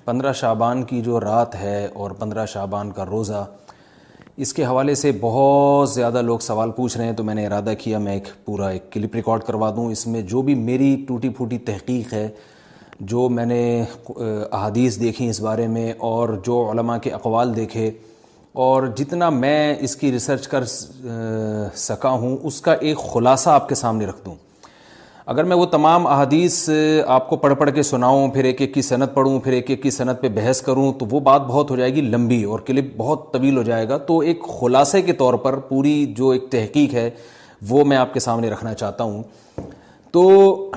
15 شعبان کی جو رات ہے اور 15 شعبان کا روزہ، اس کے حوالے سے بہت زیادہ لوگ سوال پوچھ رہے ہیں، تو میں نے ارادہ کیا میں ایک کلپ ریکارڈ کروا دوں۔ اس میں جو بھی میری ٹوٹی پھوٹی تحقیق ہے، جو میں نے احادیث دیکھی اس بارے میں اور جو علماء کے اقوال دیکھے اور جتنا میں اس کی ریسرچ کر سکا ہوں، اس کا ایک خلاصہ آپ کے سامنے رکھ دوں۔ اگر میں وہ تمام احادیث آپ کو پڑھ کے سناؤں، پھر ایک ایک کی سند پڑھوں، پھر ایک ایک کی سند پہ بحث کروں، تو وہ بات بہت ہو جائے گی لمبی اور کلپ بہت طویل ہو جائے گا۔ تو ایک خلاصے کے طور پر پوری جو ایک تحقیق ہے وہ میں آپ کے سامنے رکھنا چاہتا ہوں۔ تو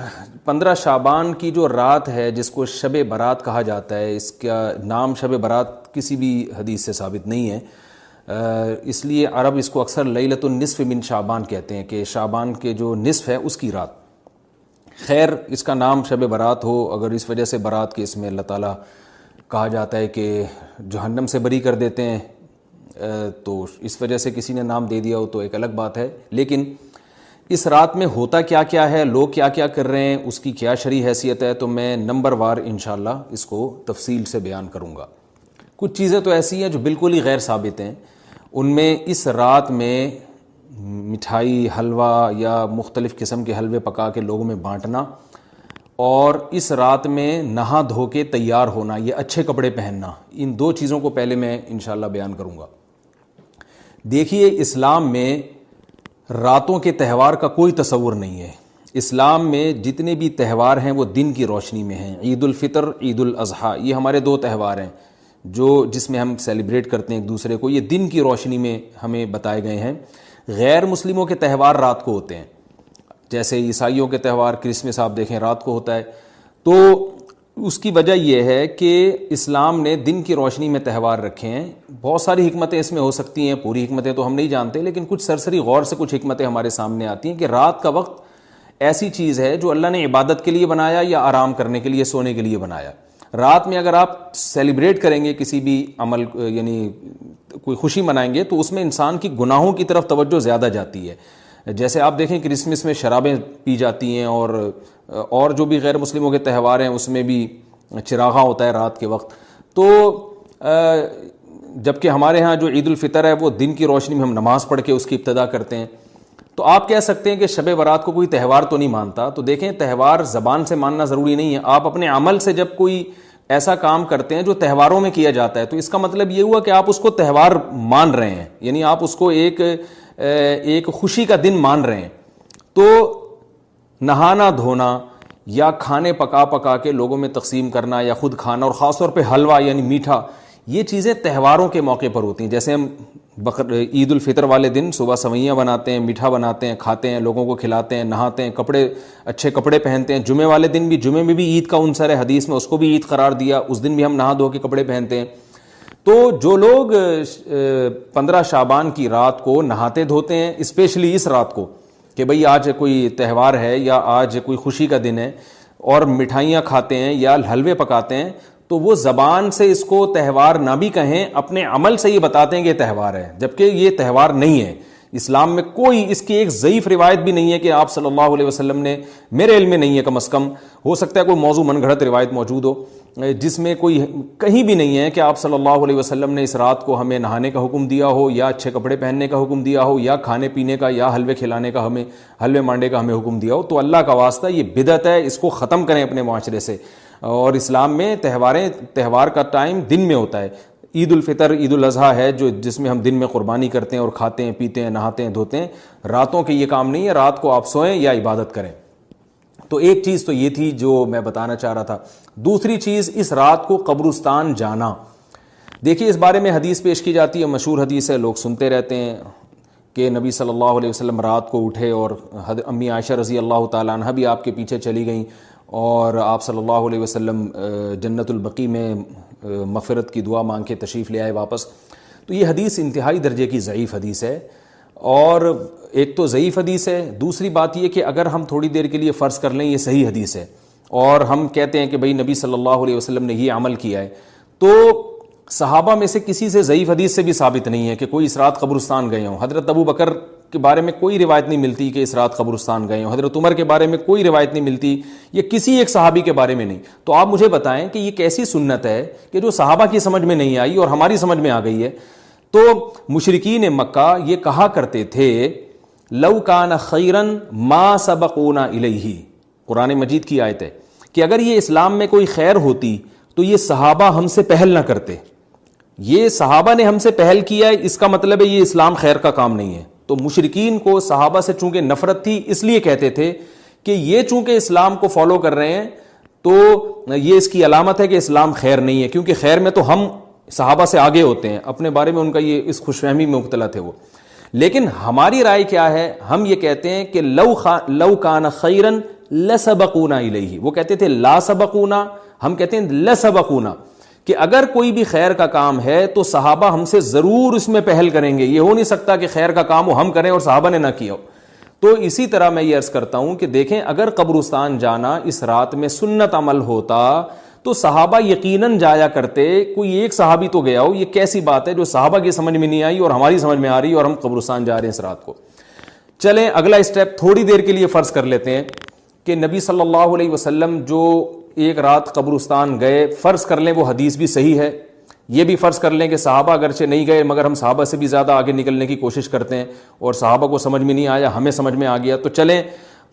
15 شعبان کی جو رات ہے، جس کو شب برات کہا جاتا ہے، اس کا نام شب برات کسی بھی حدیث سے ثابت نہیں ہے، اس لیے عرب اس کو اکثر لیلۃ النصف من شعبان کہتے ہیں کہ شعبان کے جو نصف ہے اس کی رات۔ خیر، اس کا نام شب برات ہو، اگر اس وجہ سے برات کے اس میں اللہ تعالیٰ کہا جاتا ہے کہ جہنم سے بری کر دیتے ہیں، تو اس وجہ سے کسی نے نام دے دیا ہو تو ایک الگ بات ہے۔ لیکن اس رات میں ہوتا کیا کیا ہے، لوگ کیا کیا کر رہے ہیں، اس کی کیا شرعی حیثیت ہے، تو میں نمبر وار انشاءاللہ اس کو تفصیل سے بیان کروں گا۔ کچھ چیزیں تو ایسی ہیں جو بالکل ہی غیر ثابت ہیں۔ ان میں اس رات میں مٹھائی، حلوہ یا مختلف قسم کے حلوے پکا کے لوگوں میں بانٹنا، اور اس رات میں نہا دھو کے تیار ہونا، یہ اچھے کپڑے پہننا، ان دو چیزوں کو پہلے میں انشاءاللہ بیان کروں گا۔ دیکھیے، اسلام میں راتوں کے تہوار کا کوئی تصور نہیں ہے۔ اسلام میں جتنے بھی تہوار ہیں وہ دن کی روشنی میں ہیں۔ عید الفطر، عید الاضحیٰ، یہ ہمارے دو تہوار ہیں جس میں ہم سیلیبریٹ کرتے ہیں ایک دوسرے کو، یہ دن کی روشنی میں ہمیں بتائے گئے ہیں۔ غیر مسلموں کے تہوار رات کو ہوتے ہیں، جیسے عیسائیوں کے تہوار کرسمس آپ دیکھیں رات کو ہوتا ہے۔ تو اس کی وجہ یہ ہے کہ اسلام نے دن کی روشنی میں تہوار رکھے ہیں۔ بہت ساری حکمتیں اس میں ہو سکتی ہیں، پوری حکمتیں تو ہم نہیں جانتے، لیکن کچھ سرسری غور سے کچھ حکمتیں ہمارے سامنے آتی ہیں کہ رات کا وقت ایسی چیز ہے جو اللہ نے عبادت کے لیے بنایا یا آرام کرنے کے لیے، سونے کے لیے بنایا۔ رات میں اگر آپ سیلیبریٹ کریں گے کسی بھی عمل، یعنی کوئی خوشی منائیں گے، تو اس میں انسان کی گناہوں کی طرف توجہ زیادہ جاتی ہے۔ جیسے آپ دیکھیں کرسمس میں شرابیں پی جاتی ہیں، اور جو بھی غیر مسلموں کے تہوار ہیں اس میں بھی چراغاں ہوتا ہے رات کے وقت۔ تو جبکہ ہمارے ہاں جو عید الفطر ہے وہ دن کی روشنی میں ہم نماز پڑھ کے اس کی ابتدا کرتے ہیں۔ تو آپ کہہ سکتے ہیں کہ شب برات کو کوئی تہوار تو نہیں مانتا، تو دیکھیں تہوار زبان سے ماننا ضروری نہیں ہے۔ آپ اپنے عمل سے جب کوئی ایسا کام کرتے ہیں جو تہواروں میں کیا جاتا ہے، تو اس کا مطلب یہ ہوا کہ آپ اس کو تہوار مان رہے ہیں، یعنی آپ اس کو ایک خوشی کا دن مان رہے ہیں۔ تو نہانا دھونا یا کھانے پکا کے لوگوں میں تقسیم کرنا یا خود کھانا، اور خاص طور پہ حلوہ یعنی میٹھا، یہ چیزیں تہواروں کے موقع پر ہوتی ہیں۔ جیسے ہم عید الفطر والے دن صبح سوئیاں بناتے ہیں، میٹھا بناتے ہیں، کھاتے ہیں، لوگوں کو کھلاتے ہیں، نہاتے ہیں، اچھے کپڑے پہنتے ہیں۔ جمعے والے دن بھی، جمعے میں بھی عید کا عنصر ہے، حدیث میں اس کو بھی عید قرار دیا، اس دن بھی ہم نہا دھو کے کپڑے پہنتے ہیں۔ تو جو لوگ 15 شعبان کی رات کو نہاتے دھوتے ہیں، اسپیشلی اس رات کو کہ بھئی آج کوئی تہوار ہے یا آج کوئی خوشی کا دن ہے، اور مٹھائیاں کھاتے ہیں یا حلوے پکاتے ہیں، تو وہ زبان سے اس کو تہوار نہ بھی کہیں، اپنے عمل سے یہ بتاتے ہیں کہ یہ تہوار ہے، جبکہ یہ تہوار نہیں ہے۔ اسلام میں کوئی اس کی ایک ضعیف روایت بھی نہیں ہے کہ آپ صلی اللہ علیہ وسلم نے، میرے علم میں نہیں ہے، کم از کم ہو سکتا ہے کوئی موضوع من گھڑت روایت موجود ہو جس میں کوئی کہیں بھی نہیں ہے کہ آپ صلی اللہ علیہ وسلم نے اس رات کو ہمیں نہانے کا حکم دیا ہو، یا اچھے کپڑے پہننے کا حکم دیا ہو، یا کھانے پینے کا یا حلوے کھلانے کا، ہمیں حلوے مانڈے کا ہمیں حکم دیا ہو۔ تو اللہ کا واسطہ یہ بدعت ہے، اس کو ختم کریں اپنے معاشرے سے۔ اور اسلام میں تہوار کا ٹائم دن میں ہوتا ہے۔ عید الفطر، عید الاضحیٰ ہے جس میں ہم دن میں قربانی کرتے ہیں اور کھاتے ہیں، پیتے ہیں، نہاتے ہیں، دھوتے ہیں۔ راتوں کے یہ کام نہیں ہے، رات کو آپ سوئیں یا عبادت کریں۔ تو ایک چیز تو یہ تھی جو میں بتانا چاہ رہا تھا۔ دوسری چیز، اس رات کو قبرستان جانا۔ دیکھیے، اس بارے میں حدیث پیش کی جاتی ہے، مشہور حدیث ہے، لوگ سنتے رہتے ہیں کہ نبی صلی اللہ علیہ وسلم رات کو اٹھے، اور امی عائشہ رضی اللہ تعالیٰ عنہ بھی آپ کے پیچھے چلی گئیں، اور آپ صلی اللہ علیہ وسلم جنت البقیع میں مغفرت کی دعا مانگ کے تشریف لے آئے واپس۔ تو یہ حدیث انتہائی درجے کی ضعیف حدیث ہے، اور ایک تو ضعیف حدیث ہے، دوسری بات یہ کہ اگر ہم تھوڑی دیر کے لیے فرض کر لیں یہ صحیح حدیث ہے، اور ہم کہتے ہیں کہ بھئی نبی صلی اللہ علیہ وسلم نے یہ عمل کیا ہے، تو صحابہ میں سے کسی سے ضعیف حدیث سے بھی ثابت نہیں ہے کہ کوئی اس رات قبرستان گئے ہوں۔ حضرت ابو بکر کے بارے میں کوئی روایت نہیں ملتی کہ اس رات قبرستان گئے ہوں، حضرت عمر کے بارے میں کوئی روایت نہیں ملتی، یا کسی ایک صحابی کے بارے میں نہیں. تو آپ مجھے بتائیں کہ یہ کیسی سنت ہے کہ جو صحابہ کی سمجھ میں نہیں آئی اور ہماری سمجھ میں آ گئی ہے. تو مشرکین مکہ یہ کہا کرتے تھے لو کان خیرا ما سبقونا الیہ، قرآن مجید کی آیت ہے کہ اگر یہ اسلام میں کوئی خیر ہوتی تو یہ صحابہ ہم سے پہل نہ کرتے. یہ صحابہ نے ہم سے پہل کیا ہے، اس کا مطلب ہے یہ اسلام خیر کا کام نہیں ہے. تو مشرکین کو صحابہ سے چونکہ نفرت تھی اس لیے کہتے تھے کہ یہ چونکہ اسلام کو فالو کر رہے ہیں تو یہ اس کی علامت ہے کہ اسلام خیر نہیں ہے، کیونکہ خیر میں تو ہم صحابہ سے آگے ہوتے ہیں. اپنے بارے میں ان کا یہ اس خوش فہمی میں مبتلا تھے وہ. لیکن ہماری رائے کیا ہے؟ ہم یہ کہتے ہیں کہ لو کان خیرا لسبقونا الیہ. وہ کہتے تھے لا سبقونا، ہم کہتے ہیں لسبقونا، کہ اگر کوئی بھی خیر کا کام ہے تو صحابہ ہم سے ضرور اس میں پہل کریں گے. یہ ہو نہیں سکتا کہ خیر کا کام ہم کریں اور صحابہ نے نہ کیا ہو. تو اسی طرح میں یہ عرض کرتا ہوں کہ دیکھیں اگر قبرستان جانا اس رات میں سنت عمل ہوتا تو صحابہ یقیناً جایا کرتے. کوئی ایک صحابی تو گیا ہو. یہ کیسی بات ہے جو صحابہ کی سمجھ میں نہیں آئی اور ہماری سمجھ میں آ رہی ہے اور ہم قبرستان جا رہے ہیں اس رات کو. چلیں اگلا اسٹیپ تھوڑی دیر کے لیے فرض کر لیتے ہیں کہ نبی صلی اللہ علیہ وسلم جو ایک رات قبرستان گئے، فرض کر لیں وہ حدیث بھی صحیح ہے. یہ بھی فرض کر لیں کہ صحابہ اگرچہ نہیں گئے مگر ہم صحابہ سے بھی زیادہ آگے نکلنے کی کوشش کرتے ہیں اور صحابہ کو سمجھ میں نہیں آیا، ہمیں سمجھ میں آ گیا. تو چلیں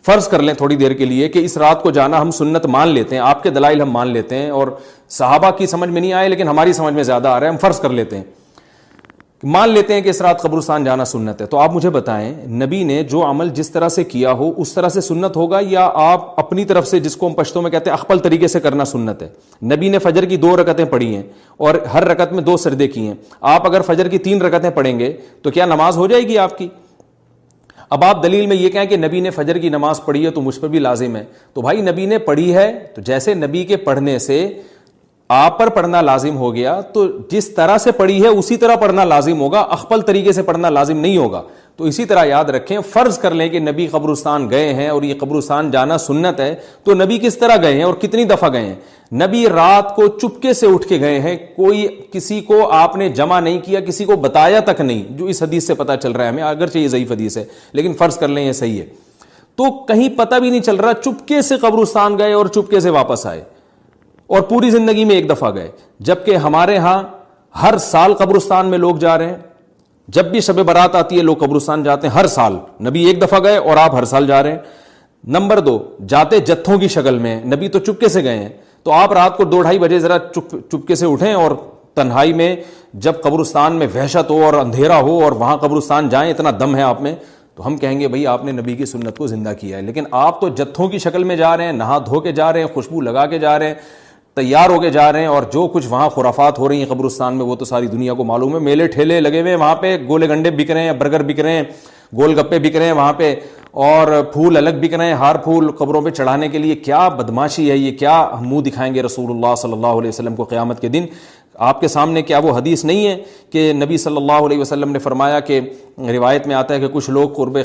فرض کر لیں تھوڑی دیر کے لیے کہ اس رات کو جانا ہم سنت مان لیتے ہیں، آپ کے دلائل ہم مان لیتے ہیں اور صحابہ کی سمجھ میں نہیں آئے لیکن ہماری سمجھ میں زیادہ آ رہا ہے. ہم فرض کر لیتے ہیں، مان لیتے ہیں کہ اس رات قبرستان جانا سنت ہے. تو آپ مجھے بتائیں نبی نے جو عمل جس طرح سے کیا ہو اس طرح سے سنت ہوگا یا آپ اپنی طرف سے، جس کو ہم پشتوں میں کہتے ہیں اخپل طریقے سے کرنا سنت ہے؟ نبی نے فجر کی 2 رکعتیں پڑھی ہیں اور ہر رکعت میں 2 سجدے کیے ہیں. آپ اگر فجر کی 3 رکعتیں پڑھیں گے تو کیا نماز ہو جائے گی آپ کی؟ اب آپ دلیل میں یہ کہیں کہ نبی نے فجر کی نماز پڑھی ہے تو مجھ پر بھی لازم ہے. تو بھائی نبی نے پڑھی ہے تو جیسے نبی کے پڑھنے سے آپ پر پڑھنا لازم ہو گیا تو جس طرح سے پڑھی ہے اسی طرح پڑھنا لازم ہوگا، اخپل طریقے سے پڑھنا لازم نہیں ہوگا. تو اسی طرح یاد رکھیں، فرض کر لیں کہ نبی قبرستان گئے ہیں اور یہ قبرستان جانا سنت ہے تو نبی کس طرح گئے ہیں اور کتنی دفعہ گئے ہیں؟ نبی رات کو چپکے سے اٹھ کے گئے ہیں. کوئی کسی کو آپ نے جمع نہیں کیا، کسی کو بتایا تک نہیں، جو اس حدیث سے پتہ چل رہا ہے ہمیں، اگرچہ یہ ضعیف حدیث ہے لیکن فرض کر لیں یہ صحیح ہے. تو کہیں پتہ بھی نہیں چل رہا، چپکے سے قبرستان گئے اور چپکے سے واپس آئے اور پوری زندگی میں ایک دفعہ گئے. جبکہ ہمارے ہاں ہر سال قبرستان میں لوگ جا رہے ہیں. جب بھی شب برات آتی ہے لوگ قبرستان جاتے ہیں ہر سال. نبی ایک دفعہ گئے اور آپ ہر سال جا رہے ہیں. نمبر 2، جاتے جتھوں کی شکل میں، نبی تو چپکے سے گئے ہیں. تو آپ رات کو 2-2:30 بجے ذرا چپکے سے اٹھیں اور تنہائی میں جب قبرستان میں وحشت ہو اور اندھیرا ہو اور وہاں قبرستان جائیں، اتنا دم ہے آپ میں، تو ہم کہیں گے بھئی آپ نے نبی کی سنت کو زندہ کیا ہے. لیکن آپ تو جتھوں کی شکل میں جا رہے ہیں، نہا دھو کے جا رہے ہیں، خوشبو لگا کے جا رہے ہیں، تیار ہو کے جا رہے ہیں، اور جو کچھ وہاں خرافات ہو رہی ہیں قبرستان میں وہ تو ساری دنیا کو معلوم ہے. میلے ٹھیلے لگے ہوئے ہیں وہاں پہ، گولے گنڈے بک رہے ہیں، برگر بک رہے ہیں، گول گپے بک رہے ہیں وہاں پہ، اور پھول الگ بک رہے ہیں، ہار پھول قبروں پہ چڑھانے کے لیے. کیا بدماشی ہے یہ! کیا منہ دکھائیں گے رسول اللہ صلی اللہ علیہ وسلم کو قیامت کے دن؟ آپ کے سامنے کیا وہ حدیث نہیں ہے کہ نبی صلی اللہ علیہ وسلم نے فرمایا کہ روایت میں آتا ہے کہ کچھ لوگ قرب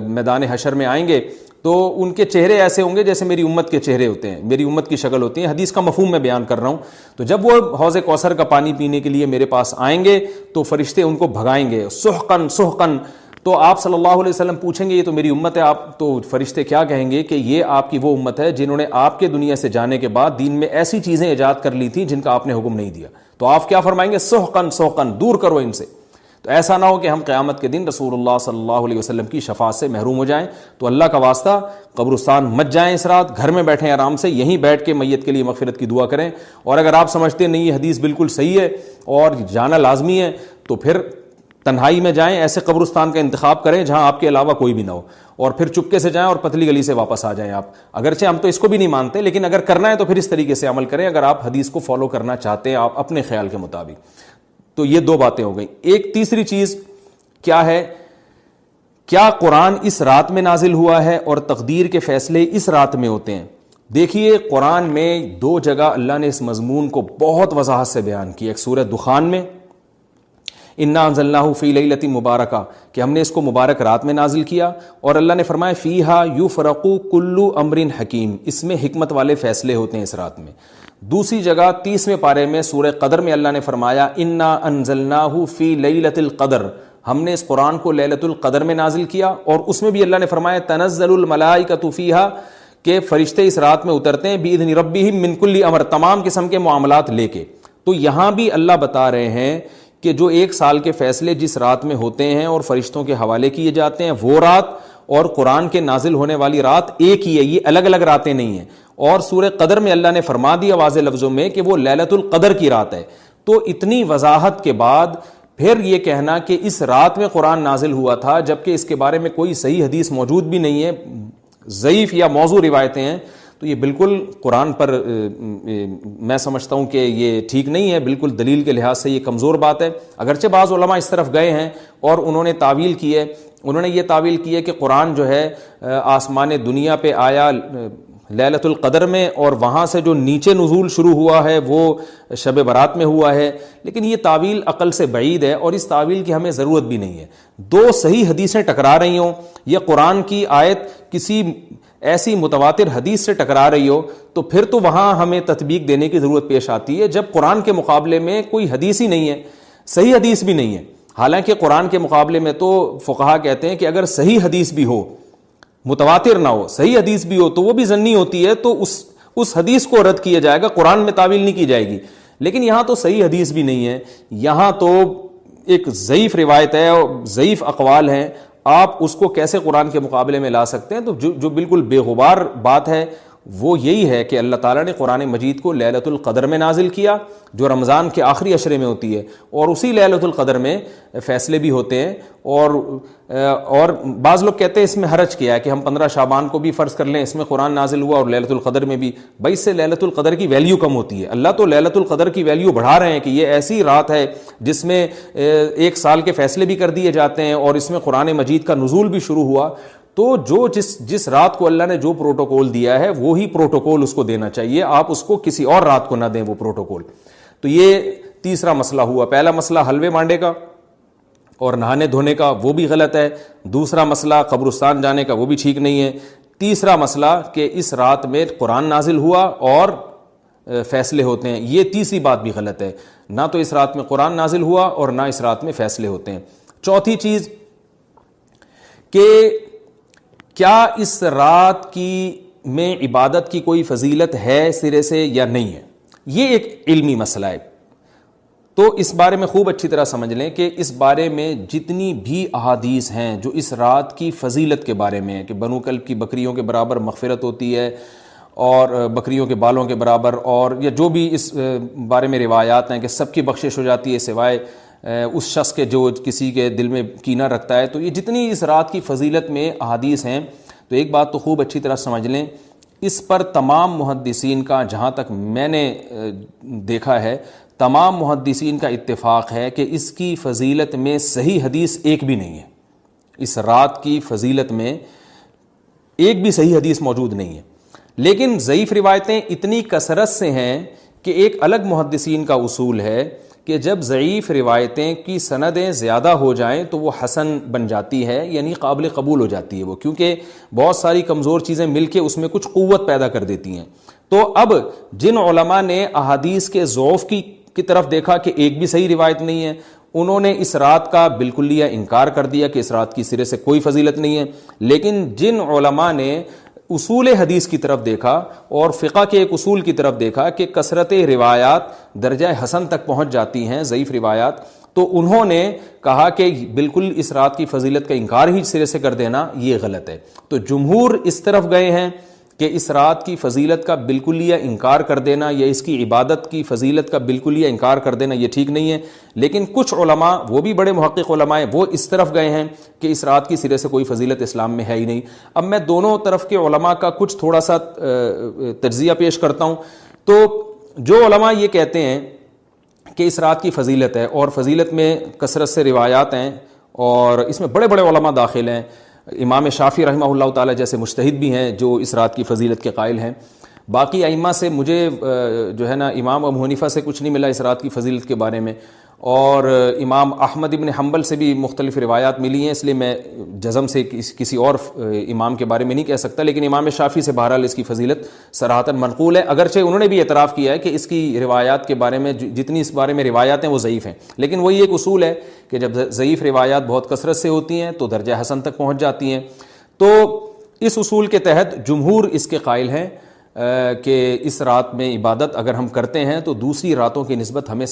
میدان حشر میں آئیں گے تو ان کے چہرے ایسے ہوں گے جیسے میری امت کے چہرے ہوتے ہیں، میری امت کی شکل ہوتی ہے. حدیث کا مفہوم میں بیان کر رہا ہوں. تو جب وہ حوض کوثر کا پانی پینے کے لیے میرے پاس آئیں گے تو فرشتے ان کو بھگائیں گے، سحقن سحقن. تو آپ صلی اللہ علیہ وسلم پوچھیں گے یہ تو میری امت ہے، آپ تو فرشتے کیا کہیں گے کہ یہ آپ کی وہ امت ہے جنہوں نے آپ کے دنیا سے جانے کے بعد دین میں ایسی چیزیں ایجاد کر لی تھیں جن کا آپ نے حکم نہیں دیا. تو آپ کیا فرمائیں گے؟ سحقن سحقن، دور کرو ان سے. تو ایسا نہ ہو کہ ہم قیامت کے دن رسول اللہ صلی اللہ علیہ وسلم کی شفاعت سے محروم ہو جائیں. تو اللہ کا واسطہ قبرستان مت جائیں اس رات، گھر میں بیٹھیں آرام سے، یہیں بیٹھ کے میت کے لیے مغفرت کی دعا کریں. اور اگر آپ سمجھتے نہیں یہ حدیث بالکل صحیح ہے اور جانا لازمی ہے تو پھر تنہائی میں جائیں، ایسے قبرستان کا انتخاب کریں جہاں آپ کے علاوہ کوئی بھی نہ ہو، اور پھر چپکے سے جائیں اور پتلی گلی سے واپس آ جائیں. آپ اگرچہ ہم تو اس کو بھی نہیں مانتے لیکن اگر کرنا ہے تو پھر اس طریقے سے عمل کریں اگر آپ حدیث کو فالو کرنا چاہتے ہیں آپ اپنے خیال کے مطابق. تو یہ 2 باتیں ہو گئیں. ایک تیسری چیز کیا ہے؟ کیا قرآن اس رات میں نازل ہوا ہے اور تقدیر کے فیصلے اس رات میں ہوتے ہیں؟ دیکھیے قرآن میں 2 جگہ اللہ نے اس مضمون کو بہت وضاحت سے بیان کیا. ایک سورہ دخان میں انا انزلناہ فی لیلۃ مبارکہ کہ ہم نے اس کو مبارک رات میں نازل کیا، اور اللہ نے فرمایا فیہا یفرق کل امر حکیم، اس میں حکمت والے فیصلے ہوتے ہیں اس رات میں. دوسری جگہ 30ویں پارے میں سورہ قدر میں اللہ نے فرمایا انا انزلناہ فی لیلۃ القدر، ہم نے اس قرآن کو لیلۃ القدر میں نازل کیا, اور اس میں بھی اللہ نے فرمایا تنزل الملائکۃ فیہا, کہ فرشتے اس رات میں اترتے ہیں بِإِذْنِ رَبِّهِمْ مِنْ كُلِّ امر, تمام قسم کے معاملات لے کے. تو یہاں بھی اللہ بتا رہے ہیں کہ جو 1 سال کے فیصلے جس رات میں ہوتے ہیں اور فرشتوں کے حوالے کیے جاتے ہیں, وہ رات اور قرآن کے نازل ہونے والی رات ایک ہی ہے, یہ الگ الگ راتیں نہیں ہیں. اور سورہ قدر میں اللہ نے فرما دیا واضح لفظوں میں کہ وہ لیلۃ القدر کی رات ہے. تو اتنی وضاحت کے بعد پھر یہ کہنا کہ اس رات میں قرآن نازل ہوا تھا, جبکہ اس کے بارے میں کوئی صحیح حدیث موجود بھی نہیں ہے, ضعیف یا موضوع روایتیں ہیں, تو یہ بالکل قرآن پر میں سمجھتا ہوں کہ یہ ٹھیک نہیں ہے, بالکل دلیل کے لحاظ سے یہ کمزور بات ہے. اگرچہ بعض علماء اس طرف گئے ہیں اور انہوں نے تعویل کی ہے, انہوں نے یہ تعویل کی ہے کہ قرآن جو ہے آسمان دنیا پہ آیا لیلۃ القدر میں, اور وہاں سے جو نیچے نزول شروع ہوا ہے وہ شب برات میں ہوا ہے, لیکن یہ تعویل عقل سے بعید ہے اور اس تعویل کی ہمیں ضرورت بھی نہیں ہے. 2 صحیح حدیثیں ٹکرا رہی ہوں یا قرآن کی آیت کسی ایسی متواتر حدیث سے ٹکرا رہی ہو, تو پھر تو وہاں ہمیں تطبیق دینے کی ضرورت پیش آتی ہے, جب قرآن کے مقابلے میں کوئی حدیث ہی نہیں ہے, صحیح حدیث بھی نہیں ہے. حالانکہ قرآن کے مقابلے میں تو فقہا کہتے ہیں کہ اگر صحیح حدیث بھی ہو, متواتر نہ ہو, صحیح حدیث بھی ہو, تو وہ بھی ظنی ہوتی ہے, تو اس حدیث کو رد کیا جائے گا, قرآن میں تعویل نہیں کی جائے گی. لیکن یہاں تو صحیح حدیث بھی نہیں ہے, یہاں تو ایک ضعیف روایت ہے اور ضعیف اقوال ہیں, آپ اس کو کیسے قرآن کے مقابلے میں لا سکتے ہیں؟ تو جو بالکل بے غبار بات ہے وہ یہی ہے کہ اللہ تعالیٰ نے قرآن مجید کو لیلۃ القدر میں نازل کیا, جو رمضان کے آخری عشرے میں ہوتی ہے, اور اسی لیلۃ القدر میں فیصلے بھی ہوتے ہیں. اور بعض لوگ کہتے ہیں اس میں حرج کیا ہے کہ ہم 15 شعبان کو بھی فرض کر لیں, اس میں قرآن نازل ہوا اور لیلۃ القدر میں بھی. بھائی اس سے لیلۃ القدر کی ویلیو کم ہوتی ہے. اللہ تو لیلۃ القدر کی ویلیو بڑھا رہے ہیں کہ یہ ایسی رات ہے جس میں 1 سال کے فیصلے بھی کر دیے جاتے ہیں اور اس میں قرآن مجید کا نزول بھی شروع ہوا. تو جس رات کو اللہ نے جو پروٹوکول دیا ہے وہی پروٹوکول اس کو دینا چاہیے, آپ اس کو کسی اور رات کو نہ دیں وہ پروٹوکول. تو یہ تیسرا مسئلہ ہوا. پہلا مسئلہ حلوے مانڈے کا اور نہانے دھونے کا, وہ بھی غلط ہے. دوسرا مسئلہ قبرستان جانے کا, وہ بھی ٹھیک نہیں ہے. تیسرا مسئلہ کہ اس رات میں قرآن نازل ہوا اور فیصلے ہوتے ہیں, یہ تیسری بات بھی غلط ہے. نہ تو اس رات میں قرآن نازل ہوا اور نہ اس رات میں فیصلے ہوتے ہیں. چوتھی چیز کہ کیا اس رات کی میں عبادت کی کوئی فضیلت ہے سرے سے یا نہیں ہے, یہ ایک علمی مسئلہ ہے. تو اس بارے میں خوب اچھی طرح سمجھ لیں کہ اس بارے میں جتنی بھی احادیث ہیں جو اس رات کی فضیلت کے بارے میں ہیں کہ بنو کلب کی بکریوں کے برابر مغفرت ہوتی ہے اور بکریوں کے بالوں کے برابر, اور یا جو بھی اس بارے میں روایات ہیں کہ سب کی بخشش ہو جاتی ہے سوائے اس شخص کے جو کسی کے دل میں کینہ رکھتا ہے, تو یہ جتنی اس رات کی فضیلت میں احادیث ہیں, تو ایک بات تو خوب اچھی طرح سمجھ لیں, اس پر تمام محدثین کا, جہاں تک میں نے دیکھا ہے, تمام محدثین کا اتفاق ہے کہ اس کی فضیلت میں صحیح حدیث ایک بھی نہیں ہے. اس رات کی فضیلت میں ایک بھی صحیح حدیث موجود نہیں ہے. لیکن ضعیف روایتیں اتنی کثرت سے ہیں کہ ایک الگ محدثین کا اصول ہے کہ جب ضعیف روایتیں کی سندیں زیادہ ہو جائیں تو وہ حسن بن جاتی ہے, یعنی قابل قبول ہو جاتی ہے وہ, کیونکہ بہت ساری کمزور چیزیں مل کے اس میں کچھ قوت پیدا کر دیتی ہیں. تو اب جن علماء نے احادیث کے ضعف کی طرف دیکھا کہ ایک بھی صحیح روایت نہیں ہے, انہوں نے اس رات کا بالکلیہ انکار کر دیا کہ اس رات کی سرے سے کوئی فضیلت نہیں ہے. لیکن جن علماء نے اصول حدیث کی طرف دیکھا اور فقہ کے ایک اصول کی طرف دیکھا کہ کثرت روایات درجہ حسن تک پہنچ جاتی ہیں, ضعیف روایات, تو انہوں نے کہا کہ بالکل اس رات کی فضیلت کا انکار ہی سرے سے کر دینا یہ غلط ہے. تو جمہور اس طرف گئے ہیں کہ اس رات کی فضیلت کا بالکلیہ انکار کر دینا یا اس کی عبادت کی فضیلت کا بالکلیہ انکار کر دینا یہ ٹھیک نہیں ہے. لیکن کچھ علماء, وہ بھی بڑے محقق علماء ہیں, وہ اس طرف گئے ہیں کہ اس رات کی سرے سے کوئی فضیلت اسلام میں ہے ہی نہیں. اب میں دونوں طرف کے علماء کا کچھ تھوڑا سا تجزیہ پیش کرتا ہوں. تو جو علماء یہ کہتے ہیں کہ اس رات کی فضیلت ہے اور فضیلت میں کثرت سے روایات ہیں اور اس میں بڑے بڑے علماء داخل ہیں, امام شافعی رحمہ اللہ تعالی جیسے مجتہد بھی ہیں جو اس رات کی فضیلت کے قائل ہیں, باقی ائمہ سے مجھے جو ہے نا امام ابو حنیفہ سے کچھ نہیں ملا اس رات کی فضیلت کے بارے میں، اور امام احمد ابن حنبل سے بھی مختلف روایات ملی ہیں، اس لیے میں جزم سے کسی اور امام کے بارے میں نہیں کہہ سکتا، لیکن امام شافعی سے بہرحال اس کی فضیلت صراحتاً منقول ہے، اگرچہ انہوں نے بھی اعتراف کیا ہے کہ اس کی روایات کے بارے میں جتنی اس بارے میں روایات ہیں وہ ضعیف ہیں، لیکن وہی ایک اصول ہے کہ جب ضعیف روایات بہت کثرت سے ہوتی ہیں تو درجہ حسن تک پہنچ جاتی ہیں۔ تو اس اصول کے تحت جمہور اس کے قائل ہیں کہ اس رات میں عبادت اگر ہم کرتے ہیں تو دوسری راتوں کی نسبت ہمیں